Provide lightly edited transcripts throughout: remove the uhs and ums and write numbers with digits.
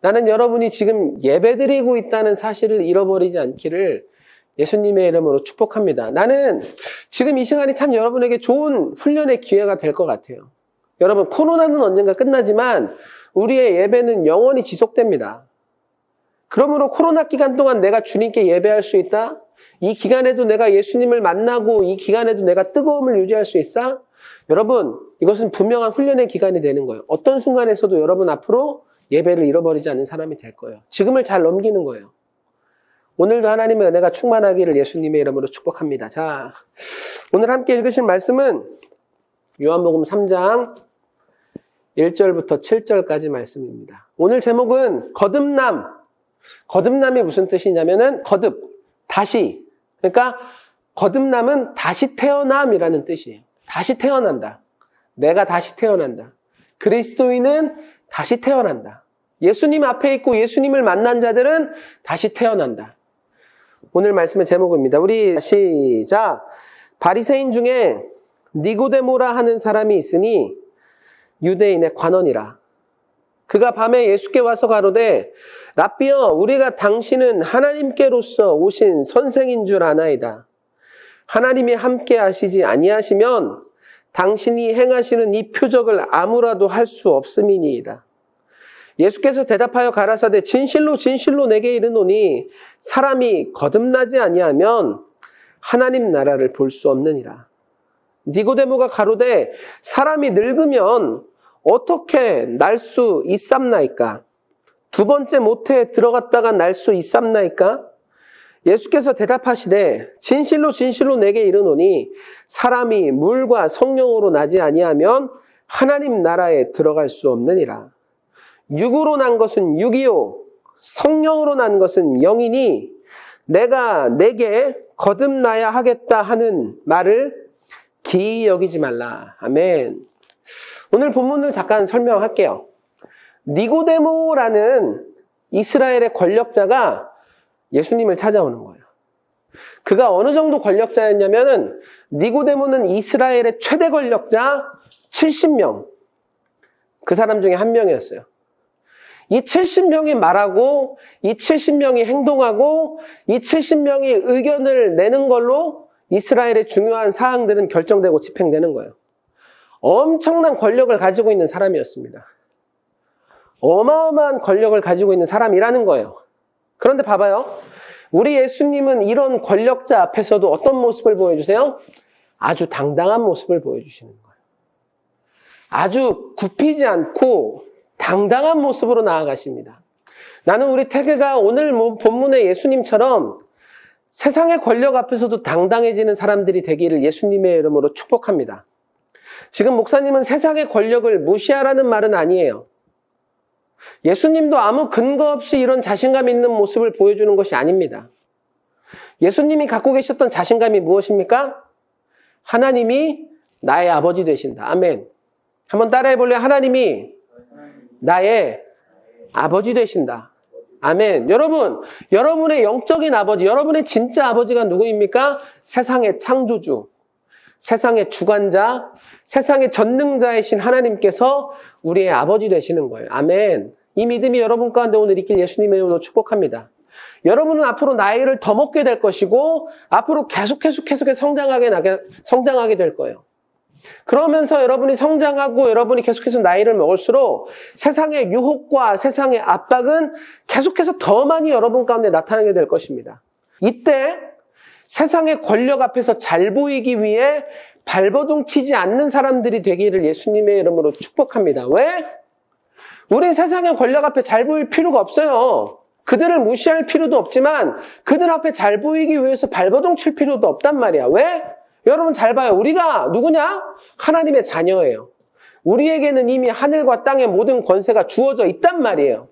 나는 여러분이 지금 예배드리고 있다는 사실을 잃어버리지 않기를 예수님의 이름으로 축복합니다. 나는 지금 이 시간이 참 여러분에게 좋은 훈련의 기회가 될 것 같아요. 여러분, 코로나는 언젠가 끝나지만 우리의 예배는 영원히 지속됩니다. 그러므로 코로나 기간 동안 내가 주님께 예배할 수 있다? 이 기간에도 내가 예수님을 만나고 이 기간에도 내가 뜨거움을 유지할 수 있어? 여러분, 이것은 분명한 훈련의 기간이 되는 거예요. 어떤 순간에서도 여러분 앞으로 예배를 잃어버리지 않는 사람이 될 거예요. 지금을 잘 넘기는 거예요. 오늘도 하나님의 은혜가 충만하기를 예수님의 이름으로 축복합니다. 자, 오늘 함께 읽으실 말씀은 요한복음 3장 1절부터 7절까지 말씀입니다. 오늘 제목은 거듭남. 거듭남이 무슨 뜻이냐면은 거듭, 다시. 그러니까 거듭남은 다시 태어남이라는 뜻이에요. 다시 태어난다. 내가 다시 태어난다. 그리스도인은 다시 태어난다. 예수님 앞에 있고 예수님을 만난 자들은 다시 태어난다. 오늘 말씀의 제목입니다. 우리 시작. 바리새인 중에 니고데모라 하는 사람이 있으니 유대인의 관원이라. 그가 밤에 예수께 와서 가로되 랍비여, 우리가 당신은 하나님께로서 오신 선생인 줄 아나이다. 하나님이 함께 하시지 아니하시면 당신이 행하시는 이 표적을 아무라도 할 수 없음이니이다. 예수께서 대답하여 가라사대 진실로 진실로 내게 이르노니 사람이 거듭나지 아니하면 하나님 나라를 볼 수 없느니라. 니고데모가 가로되 사람이 늙으면 어떻게 날 수 있삼나이까? 두 번째 모태에 들어갔다가 날 수 있삼나이까? 예수께서 대답하시되 진실로 진실로 내게 이르노니 사람이 물과 성령으로 나지 아니하면 하나님 나라에 들어갈 수 없느니라. 육으로 난 것은 육이요 성령으로 난 것은 영이니 내가 내게 거듭나야 하겠다 하는 말을 기이 여기지 말라. 아멘. 오늘 본문을 잠깐 설명할게요. 니고데모라는 이스라엘의 권력자가 예수님을 찾아오는 거예요. 그가 어느 정도 권력자였냐면은 니고데모는 이스라엘의 최대 권력자 70명. 그 사람 중에 한 명이었어요. 이 70명이 말하고 이 70명이 행동하고 이 70명이 의견을 내는 걸로 이스라엘의 중요한 사항들은 결정되고 집행되는 거예요. 엄청난 권력을 가지고 있는 사람이었습니다. 어마어마한 권력을 가지고 있는 사람이라는 거예요. 그런데 봐봐요. 우리 예수님은 이런 권력자 앞에서도 어떤 모습을 보여주세요? 아주 당당한 모습을 보여주시는 거예요. 아주 굽히지 않고 당당한 모습으로 나아가십니다. 나는 우리 태그가 오늘 본문의 예수님처럼 세상의 권력 앞에서도 당당해지는 사람들이 되기를 예수님의 이름으로 축복합니다. 지금 목사님은 세상의 권력을 무시하라는 말은 아니에요. 예수님도 아무 근거 없이 이런 자신감 있는 모습을 보여주는 것이 아닙니다. 예수님이 갖고 계셨던 자신감이 무엇입니까? 하나님이 나의 아버지 되신다. 아멘. 한번 따라해 볼래요? 하나님이 나의 아버지 되신다. 아멘. 여러분, 여러분의 영적인 아버지, 여러분의 진짜 아버지가 누구입니까? 세상의 창조주, 세상의 주관자, 세상의 전능자이신 하나님께서 우리의 아버지 되시는 거예요. 아멘. 이 믿음이 여러분 가운데 오늘 있길 예수님의 이름으로 축복합니다. 여러분은 앞으로 나이를 더 먹게 될 것이고 앞으로 계속해서 성장하게 될 거예요. 그러면서 여러분이 성장하고 여러분이 계속해서 나이를 먹을수록 세상의 유혹과 세상의 압박은 계속해서 더 많이 여러분 가운데 나타나게 될 것입니다. 이때 세상의 권력 앞에서 잘 보이기 위해 발버둥 치지 않는 사람들이 되기를 예수님의 이름으로 축복합니다. 왜? 우린 세상의 권력 앞에 잘 보일 필요가 없어요. 그들을 무시할 필요도 없지만 그들 앞에 잘 보이기 위해서 발버둥 칠 필요도 없단 말이야. 왜? 여러분 잘 봐요. 우리가 누구냐? 하나님의 자녀예요. 우리에게는 이미 하늘과 땅의 모든 권세가 주어져 있단 말이에요.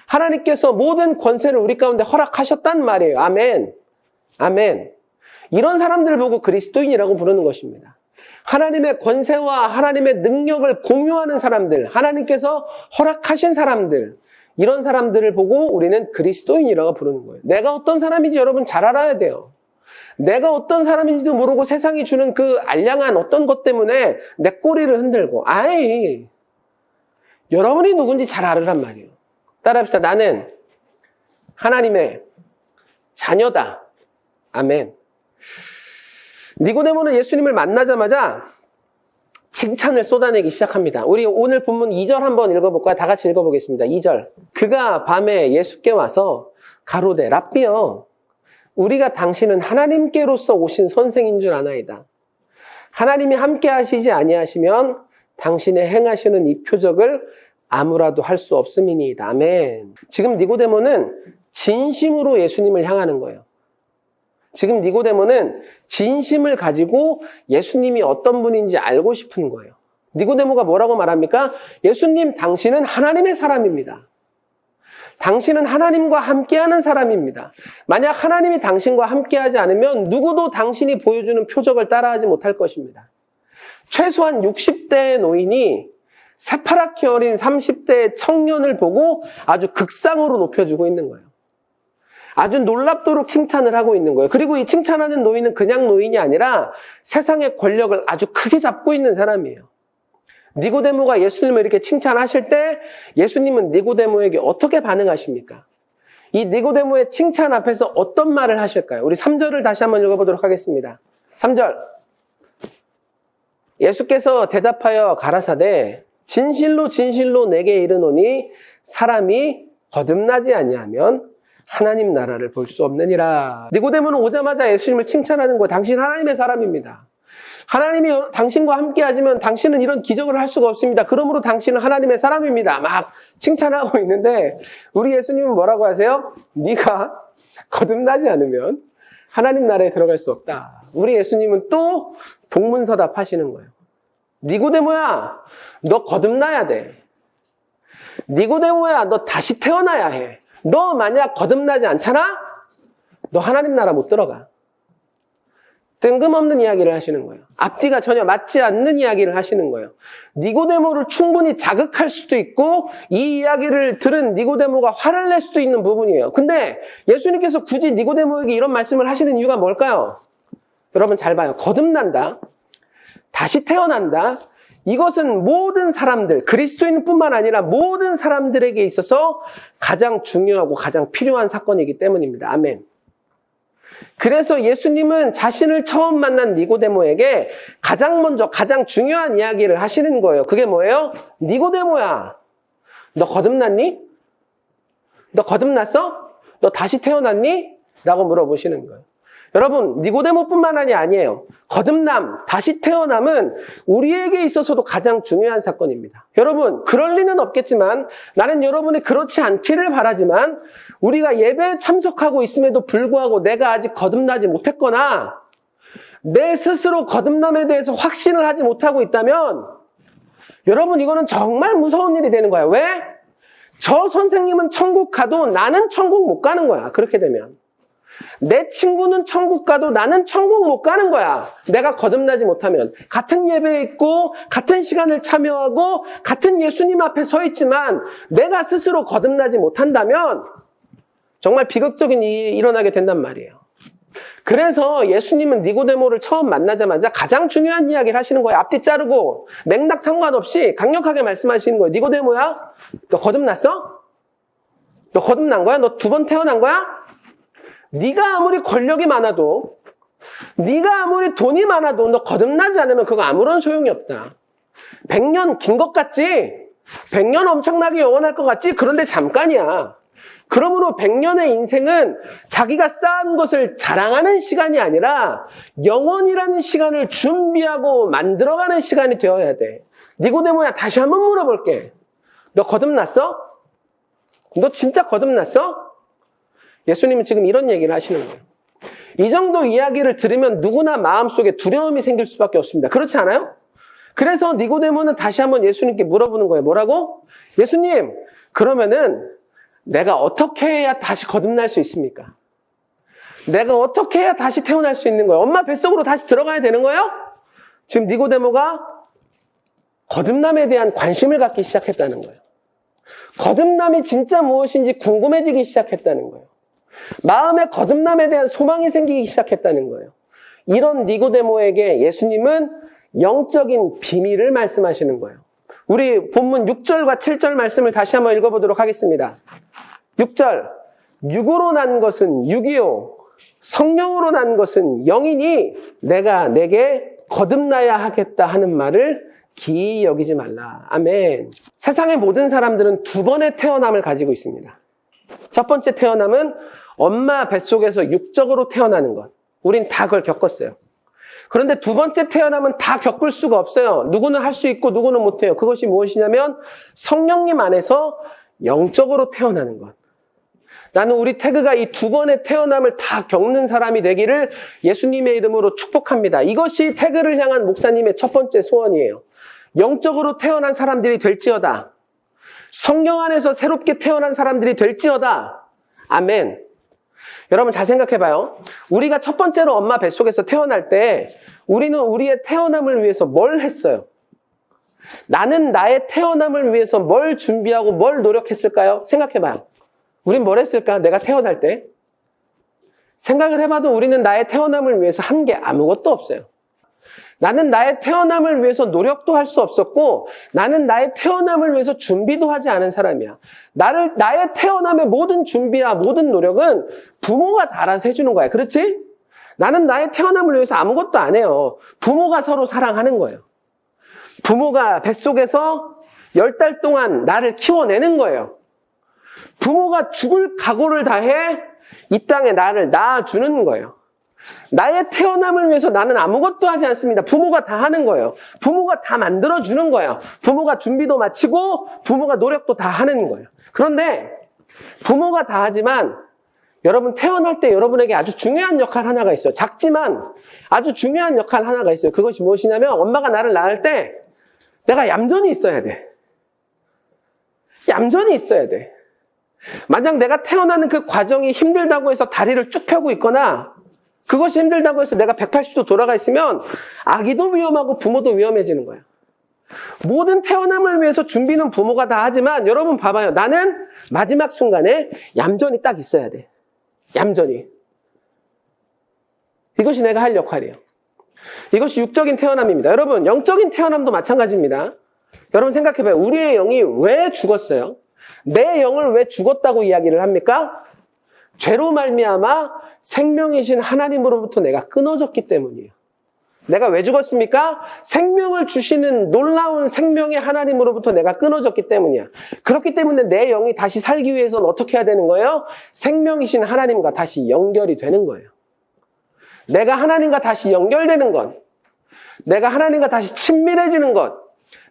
하나님께서 모든 권세를 우리 가운데 허락하셨단 말이에요. 아멘. 아멘. 이런 사람들을 보고 그리스도인이라고 부르는 것입니다. 하나님의 권세와 하나님의 능력을 공유하는 사람들, 하나님께서 허락하신 사람들, 이런 사람들을 보고 우리는 그리스도인이라고 부르는 거예요. 내가 어떤 사람인지 여러분 잘 알아야 돼요. 내가 어떤 사람인지도 모르고 세상이 주는 그 알량한 어떤 것 때문에 내 꼬리를 흔들고, 여러분이 누군지 잘 알으란 말이에요. 따라합시다. 나는 하나님의 자녀다. 아멘. 니고데모는 예수님을 만나자마자 칭찬을 쏟아내기 시작합니다. 우리 오늘 본문 2절 한번 읽어볼까요? 다 같이 읽어보겠습니다. 2절. 그가 밤에 예수께 와서 가로되 랍비여 우리가 당신은 하나님께로서 오신 선생인 줄 아나이다. 하나님이 함께 하시지 아니하시면 당신의 행하시는 이 표적을 아무라도 할 수 없음이니이다. 아멘. 지금 니고데모는 진심으로 예수님을 향하는 거예요. 지금 니고데모는 진심을 가지고 예수님이 어떤 분인지 알고 싶은 거예요. 니고데모가 뭐라고 말합니까? 예수님, 당신은 하나님의 사람입니다. 당신은 하나님과 함께하는 사람입니다. 만약 하나님이 당신과 함께하지 않으면 누구도 당신이 보여주는 표적을 따라하지 못할 것입니다. 최소한 60대의 노인이 새파랗게 어린 30대의 청년을 보고 아주 극상으로 높여주고 있는 거예요. 아주 놀랍도록 칭찬을 하고 있는 거예요. 그리고 이 칭찬하는 노인은 그냥 노인이 아니라 세상의 권력을 아주 크게 잡고 있는 사람이에요. 니고데모가 예수님을 이렇게 칭찬하실 때 예수님은 니고데모에게 어떻게 반응하십니까? 이 니고데모의 칭찬 앞에서 어떤 말을 하실까요? 우리 3절을 다시 한번 읽어보도록 하겠습니다. 3절. 예수께서 대답하여 가라사대 진실로 진실로 내게 이르노니 사람이 거듭나지 아니하면 하나님 나라를 볼 수 없느니라. 니고데모는 오자마자 예수님을 칭찬하는 거예요. 당신 하나님의 사람입니다. 하나님이 당신과 함께 하지만 당신은 이런 기적을 할 수가 없습니다. 그러므로 당신은 하나님의 사람입니다. 막 칭찬하고 있는데 우리 예수님은 뭐라고 하세요? 네가 거듭나지 않으면 하나님 나라에 들어갈 수 없다. 우리 예수님은 또 동문서답 하시는 거예요. 니고데모야, 너 거듭나야 돼. 니고데모야, 너 다시 태어나야 해. 너 만약 거듭나지 않잖아? 너 하나님 나라 못 들어가. 뜬금없는 이야기를 하시는 거예요. 앞뒤가 전혀 맞지 않는 이야기를 하시는 거예요. 니고데모를 충분히 자극할 수도 있고 이 이야기를 들은 니고데모가 화를 낼 수도 있는 부분이에요. 근데 예수님께서 굳이 니고데모에게 이런 말씀을 하시는 이유가 뭘까요? 여러분 잘 봐요. 거듭난다. 다시 태어난다. 이것은 모든 사람들, 그리스도인뿐만 아니라 모든 사람들에게 있어서 가장 중요하고 가장 필요한 사건이기 때문입니다. 아멘. 그래서 예수님은 자신을 처음 만난 니고데모에게 가장 먼저 가장 중요한 이야기를 하시는 거예요. 그게 뭐예요? 니고데모야, 너 거듭났니? 너 거듭났어? 너 다시 태어났니? 라고 물어보시는 거예요. 여러분, 니고데모뿐만 아니에요. 거듭남, 다시 태어남은 우리에게 있어서도 가장 중요한 사건입니다. 여러분, 그럴 리는 없겠지만 나는 여러분이 그렇지 않기를 바라지만 우리가 예배에 참석하고 있음에도 불구하고 내가 아직 거듭나지 못했거나 내 스스로 거듭남에 대해서 확신을 하지 못하고 있다면 여러분, 이거는 정말 무서운 일이 되는 거야. 왜? 저 선생님은 천국 가도 나는 천국 못 가는 거야. 그렇게 되면. 내 친구는 천국 가도 나는 천국 못 가는 거야. 내가 거듭나지 못하면. 같은 예배에 있고 같은 시간을 참여하고 같은 예수님 앞에 서 있지만 내가 스스로 거듭나지 못한다면 정말 비극적인 일이 일어나게 된단 말이에요. 그래서 예수님은 니고데모를 처음 만나자마자 가장 중요한 이야기를 하시는 거예요. 앞뒤 자르고 맥락 상관없이 강력하게 말씀하시는 거예요. 니고데모야, 너 거듭났어? 너 거듭난 거야? 너 2번 태어난 거야? 네가 아무리 권력이 많아도 네가 아무리 돈이 많아도 너 거듭나지 않으면 그거 아무런 소용이 없다. 100년 긴 것 같지? 100년 엄청나게 영원할 것 같지? 그런데 잠깐이야. 그러므로 100년의 인생은 자기가 쌓은 것을 자랑하는 시간이 아니라 영원이라는 시간을 준비하고 만들어가는 시간이 되어야 돼. 니고데모야, 다시 한번 물어볼게. 너 거듭났어? 너 진짜 거듭났어? 예수님은 지금 이런 얘기를 하시는 거예요. 이 정도 이야기를 들으면 누구나 마음속에 두려움이 생길 수밖에 없습니다. 그렇지 않아요? 그래서 니고데모는 다시 한번 예수님께 물어보는 거예요. 뭐라고? 예수님, 그러면은 내가 어떻게 해야 다시 거듭날 수 있습니까? 내가 어떻게 해야 다시 태어날 수 있는 거예요? 엄마 뱃속으로 다시 들어가야 되는 거예요? 지금 니고데모가 거듭남에 대한 관심을 갖기 시작했다는 거예요. 거듭남이 진짜 무엇인지 궁금해지기 시작했다는 거예요. 마음에 거듭남에 대한 소망이 생기기 시작했다는 거예요. 이런 니고데모에게 예수님은 영적인 비밀을 말씀하시는 거예요. 우리 본문 6절과 7절 말씀을 다시 한번 읽어보도록 하겠습니다. 6절, 육으로 난 것은 육이요 성령으로 난 것은 영이니 내가 내게 거듭나야 하겠다 하는 말을 기이 여기지 말라. 아멘. 세상의 모든 사람들은 두 번의 태어남을 가지고 있습니다. 첫 번째 태어남은 엄마 뱃속에서 육적으로 태어나는 것. 우린 다 그걸 겪었어요. 그런데 두 번째 태어남은 다 겪을 수가 없어요. 누구는 할 수 있고 누구는 못해요. 그것이 무엇이냐면 성령님 안에서 영적으로 태어나는 것. 나는 우리 태그가 이 두 번의 태어남을 다 겪는 사람이 되기를 예수님의 이름으로 축복합니다. 이것이 태그를 향한 목사님의 첫 번째 소원이에요. 영적으로 태어난 사람들이 될지어다. 성령 안에서 새롭게 태어난 사람들이 될지어다. 아멘. 여러분 잘 생각해봐요. 우리가 첫 번째로 엄마 뱃속에서 태어날 때 우리는 우리의 태어남을 위해서 뭘 했어요? 나는 나의 태어남을 위해서 뭘 준비하고 뭘 노력했을까요? 생각해봐요. 우린 뭘 했을까? 내가 태어날 때? 생각을 해봐도 우리는 나의 태어남을 위해서 한 게 아무것도 없어요. 나는 나의 태어남을 위해서 노력도 할 수 없었고 나는 나의 태어남을 위해서 준비도 하지 않은 사람이야. 나의 태어남의 모든 준비와 모든 노력은 부모가 다 알아서 해주는 거야. 그렇지? 나는 나의 태어남을 위해서 아무것도 안 해요. 부모가 서로 사랑하는 거예요. 부모가 뱃속에서 10달 동안 나를 키워내는 거예요. 부모가 죽을 각오를 다해 이 땅에 나를 낳아주는 거예요. 나의 태어남을 위해서 나는 아무것도 하지 않습니다. 부모가 다 하는 거예요. 부모가 다 만들어주는 거예요. 부모가 준비도 마치고 부모가 노력도 다 하는 거예요. 그런데 부모가 다 하지만 여러분 태어날 때 여러분에게 아주 중요한 역할 하나가 있어요. 작지만 아주 중요한 역할 하나가 있어요. 그것이 무엇이냐면 엄마가 나를 낳을 때 내가 얌전히 있어야 돼. 얌전히 있어야 돼. 만약 내가 태어나는 그 과정이 힘들다고 해서 다리를 쭉 펴고 있거나 그것이 힘들다고 해서 내가 180도 돌아가 있으면 아기도 위험하고 부모도 위험해지는 거야. 모든 태어남을 위해서 준비는 부모가 다 하지만 여러분 봐봐요. 나는 마지막 순간에 얌전히 딱 있어야 돼. 얌전히. 이것이 내가 할 역할이에요. 이것이 육적인 태어남입니다. 여러분 영적인 태어남도 마찬가지입니다. 여러분 생각해봐요. 우리의 영이 왜 죽었어요? 내 영을 왜 죽었다고 이야기를 합니까? 죄로 말미암아 생명이신 하나님으로부터 내가 끊어졌기 때문이에요. 내가 왜 죽었습니까? 생명을 주시는 놀라운 생명의 하나님으로부터 내가 끊어졌기 때문이야. 그렇기 때문에 내 영이 다시 살기 위해서는 어떻게 해야 되는 거예요? 생명이신 하나님과 다시 연결이 되는 거예요. 내가 하나님과 다시 연결되는 것, 내가 하나님과 다시 친밀해지는 것,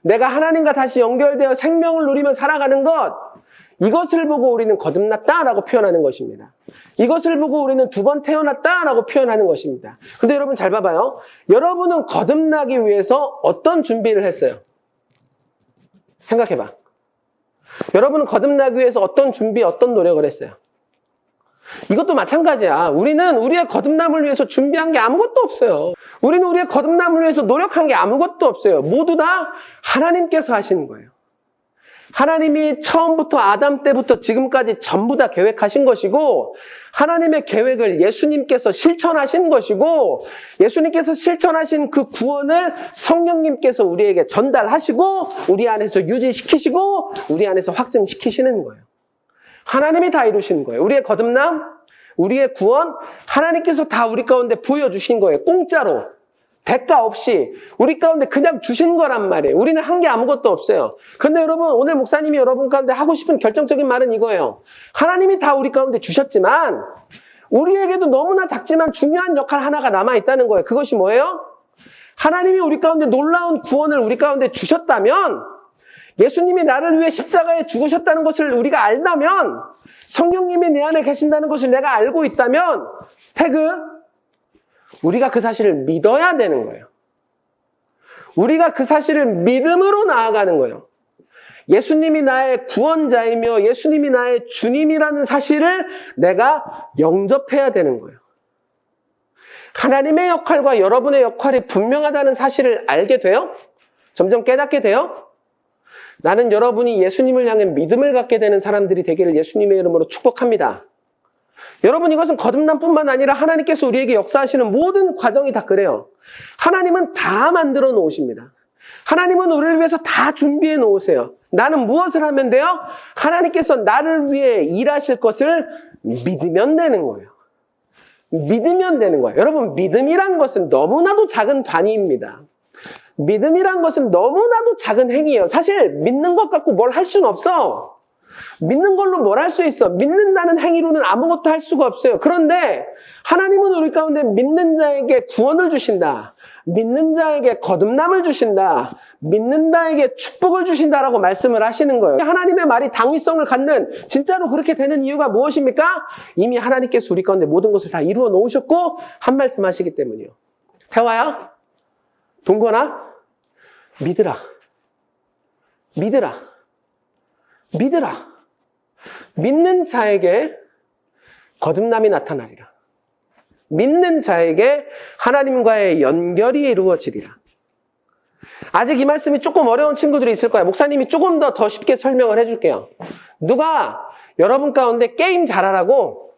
내가 하나님과 다시 연결되어 생명을 누리며 살아가는 것, 이것을 보고 우리는 거듭났다라고 표현하는 것입니다. 이것을 보고 우리는 두 번 태어났다라고 표현하는 것입니다. 근데 여러분 잘 봐봐요. 여러분은 거듭나기 위해서 어떤 준비를 했어요? 생각해봐. 여러분은 거듭나기 위해서 어떤 준비, 어떤 노력을 했어요? 이것도 마찬가지야. 우리는 우리의 거듭남을 위해서 준비한 게 아무것도 없어요. 우리는 우리의 거듭남을 위해서 노력한 게 아무것도 없어요. 모두 다 하나님께서 하시는 거예요. 하나님이 처음부터 아담 때부터 지금까지 전부 다 계획하신 것이고 하나님의 계획을 예수님께서 실천하신 것이고 예수님께서 실천하신 그 구원을 성령님께서 우리에게 전달하시고 우리 안에서 유지시키시고 우리 안에서 확증시키시는 거예요. 하나님이 다 이루시는 거예요. 우리의 거듭남, 우리의 구원, 하나님께서 다 우리 가운데 보여주신 거예요. 공짜로. 대가 없이 우리 가운데 그냥 주신 거란 말이에요. 우리는 한 게 아무것도 없어요. 그런데 여러분 오늘 목사님이 여러분 가운데 하고 싶은 결정적인 말은 이거예요. 하나님이 다 우리 가운데 주셨지만 우리에게도 너무나 작지만 중요한 역할 하나가 남아있다는 거예요. 그것이 뭐예요? 하나님이 우리 가운데 놀라운 구원을 우리 가운데 주셨다면 예수님이 나를 위해 십자가에 죽으셨다는 것을 우리가 알다면 성령님이 내 안에 계신다는 것을 내가 알고 있다면 우리가 그 사실을 믿어야 되는 거예요. 우리가 그 사실을 믿음으로 나아가는 거예요. 예수님이 나의 구원자이며 예수님이 나의 주님이라는 사실을 내가 영접해야 되는 거예요. 하나님의 역할과 여러분의 역할이 분명하다는 사실을 알게 돼요? 점점 깨닫게 돼요? 나는 여러분이 예수님을 향해 믿음을 갖게 되는 사람들이 되기를 예수님의 이름으로 축복합니다. 여러분 이것은 거듭남뿐만 아니라 하나님께서 우리에게 역사하시는 모든 과정이 다 그래요. 하나님은 다 만들어 놓으십니다. 하나님은 우리를 위해서 다 준비해 놓으세요. 나는 무엇을 하면 돼요? 하나님께서 나를 위해 일하실 것을 믿으면 되는 거예요. 믿으면 되는 거예요. 여러분, 믿음이란 것은 너무나도 작은 단위입니다. 믿음이란 것은 너무나도 작은 행위예요. 사실 믿는 것 갖고 뭘 할 수는 없어. 믿는 걸로 뭘 할 수 있어? 믿는다는 행위로는 아무것도 할 수가 없어요. 그런데 하나님은 우리 가운데 믿는 자에게 구원을 주신다. 믿는 자에게 거듭남을 주신다. 믿는 자에게 축복을 주신다라고 말씀을 하시는 거예요. 하나님의 말이 당위성을 갖는, 진짜로 그렇게 되는 이유가 무엇입니까? 이미 하나님께서 우리 가운데 모든 것을 다 이루어 놓으셨고 한 말씀 하시기 때문이요. 태화야, 동건아, 믿으라. 믿으라. 믿으라. 믿는 자에게 거듭남이 나타나리라. 믿는 자에게 하나님과의 연결이 이루어지리라. 아직 이 말씀이 조금 어려운 친구들이 있을 거야. 목사님이 조금 더 쉽게 설명을 해줄게요. 누가 여러분 가운데 게임 잘하라고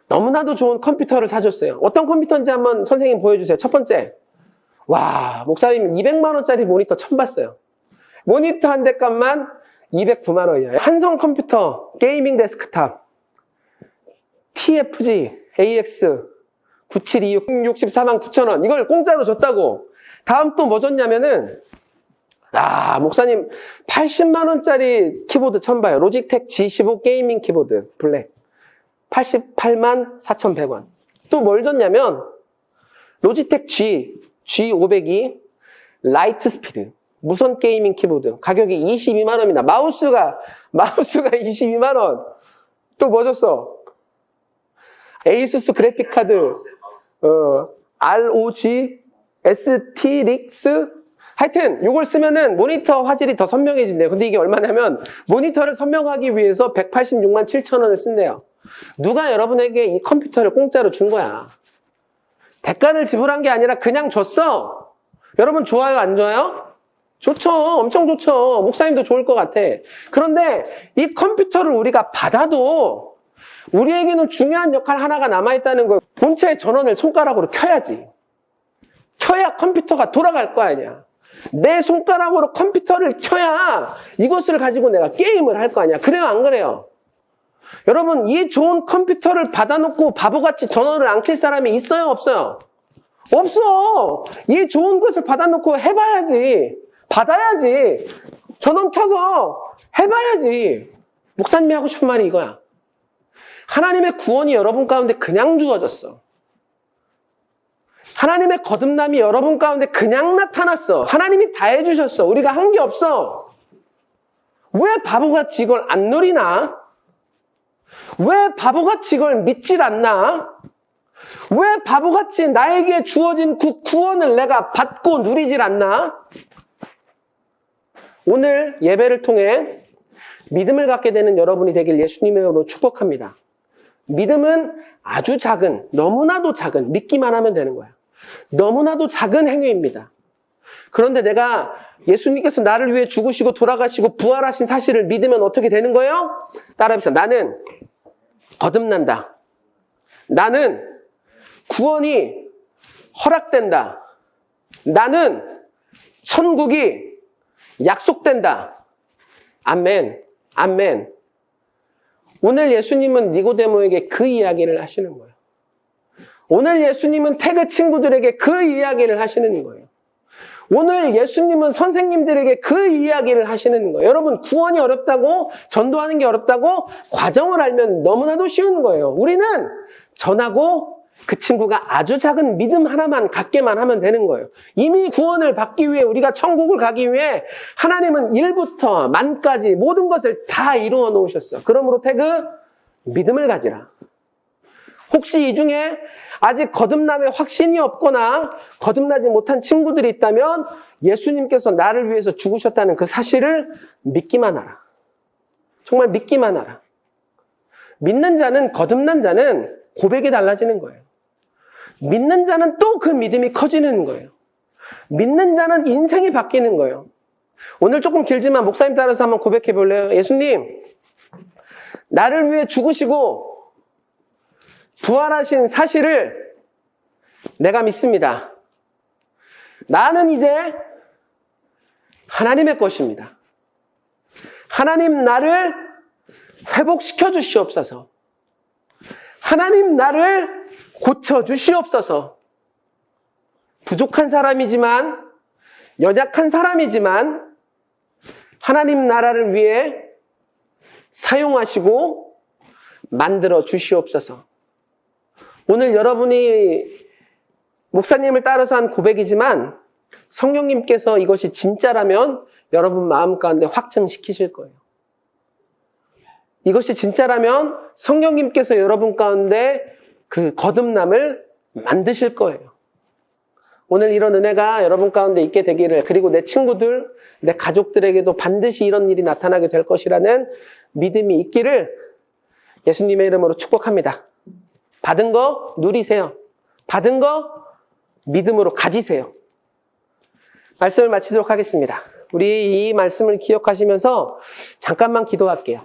너무나도 좋은 컴퓨터를 사줬어요. 어떤 컴퓨터인지 한번 선생님 보여주세요. 첫 번째. 와, 목사님 200만 원짜리 모니터 처음 봤어요. 모니터 한 대 값만 209만 원이에요. 한성 컴퓨터 게이밍 데스크탑 TFG AX 9726 64만 9천 원 이걸 공짜로 줬다고. 다음 또 뭐 줬냐면은 목사님 80만 원짜리 키보드 처음 봐요. 로지텍 G15 게이밍 키보드 블랙 88만 4,100원. 또 뭘 줬냐면 로지텍 G502 라이트 스피드 무선 게이밍 키보드 가격이 22만 원입니다. 마우스가 22만 원. 또 뭐 줬어? 에이수스 그래픽 카드 ROG ST 릭스 하여튼 이걸 쓰면은 모니터 화질이 더 선명해진대요. 근데 이게 얼마냐면 모니터를 선명하기 위해서 186만 7천 원을 쓴대요. 누가 여러분에게 이 컴퓨터를 공짜로 준 거야? 대가를 지불한 게 아니라 그냥 줬어. 여러분 좋아요 안 좋아요? 좋죠. 엄청 좋죠. 목사님도 좋을 것 같아. 그런데 이 컴퓨터를 우리가 받아도 우리에게는 중요한 역할 하나가 남아있다는 거예요. 본체의 전원을 손가락으로 켜야지. 켜야 컴퓨터가 돌아갈 거 아니야. 내 손가락으로 컴퓨터를 켜야 이것을 가지고 내가 게임을 할 거 아니야. 그래요 안 그래요? 여러분 이 좋은 컴퓨터를 받아놓고 바보같이 전원을 안 켤 사람이 있어요 없어요? 없어. 이 좋은 것을 받아놓고 해봐야지. 받아야지. 전원 켜서 해봐야지. 목사님이 하고 싶은 말이 이거야. 하나님의 구원이 여러분 가운데 그냥 주어졌어. 하나님의 거듭남이 여러분 가운데 그냥 나타났어. 하나님이 다 해주셨어. 우리가 한 게 없어. 왜 바보같이 이걸 안 누리나? 왜 바보같이 이걸 믿질 않나? 왜 바보같이 나에게 주어진 그 구원을 내가 받고 누리질 않나? 오늘 예배를 통해 믿음을 갖게 되는 여러분이 되길 예수님의 이름으로 축복합니다. 믿음은 아주 작은, 너무나도 작은, 믿기만 하면 되는 거야. 너무나도 작은 행위입니다. 그런데 내가 예수님께서 나를 위해 죽으시고 돌아가시고 부활하신 사실을 믿으면 어떻게 되는 거예요? 따라해보세요. 나는 거듭난다. 나는 구원이 허락된다. 나는 천국이 약속된다. 아멘. 아멘. 오늘 예수님은 니고데모에게 그 이야기를 하시는 거예요. 오늘 예수님은 태그 친구들에게 그 이야기를 하시는 거예요. 오늘 예수님은 선생님들에게 그 이야기를 하시는 거예요. 여러분 구원이 어렵다고 전도하는 게 어렵다고 과정을 알면 너무나도 쉬운 거예요. 우리는 전하고 그 친구가 아주 작은 믿음 하나만 갖게만 하면 되는 거예요. 이미 구원을 받기 위해 우리가 천국을 가기 위해 하나님은 1부터 만까지 모든 것을 다 이루어 놓으셨어. 그러므로 태그 믿음을 가지라. 혹시 이 중에 아직 거듭남의 확신이 없거나 거듭나지 못한 친구들이 있다면 예수님께서 나를 위해서 죽으셨다는 그 사실을 믿기만 하라. 정말 믿기만 하라. 믿는 자는, 거듭난 자는 고백이 달라지는 거예요. 믿는 자는 또 그 믿음이 커지는 거예요. 믿는 자는 인생이 바뀌는 거예요. 오늘 조금 길지만 목사님 따라서 한번 고백해 볼래요? 예수님, 나를 위해 죽으시고 부활하신 사실을 내가 믿습니다. 나는 이제 하나님의 것입니다. 하나님 나를 회복시켜 주시옵소서. 하나님 나를 고쳐 주시옵소서. 부족한 사람이지만, 연약한 사람이지만 하나님 나라를 위해 사용하시고 만들어 주시옵소서. 오늘 여러분이 목사님을 따라서 한 고백이지만 성령님께서 이것이 진짜라면 여러분 마음 가운데 확증시키실 거예요. 이것이 진짜라면 성령님께서 여러분 가운데 그 거듭남을 만드실 거예요. 오늘 이런 은혜가 여러분 가운데 있게 되기를, 그리고 내 친구들, 내 가족들에게도 반드시 이런 일이 나타나게 될 것이라는 믿음이 있기를 예수님의 이름으로 축복합니다. 받은 거 누리세요. 받은 거 믿음으로 가지세요. 말씀을 마치도록 하겠습니다. 우리 이 말씀을 기억하시면서 잠깐만 기도할게요.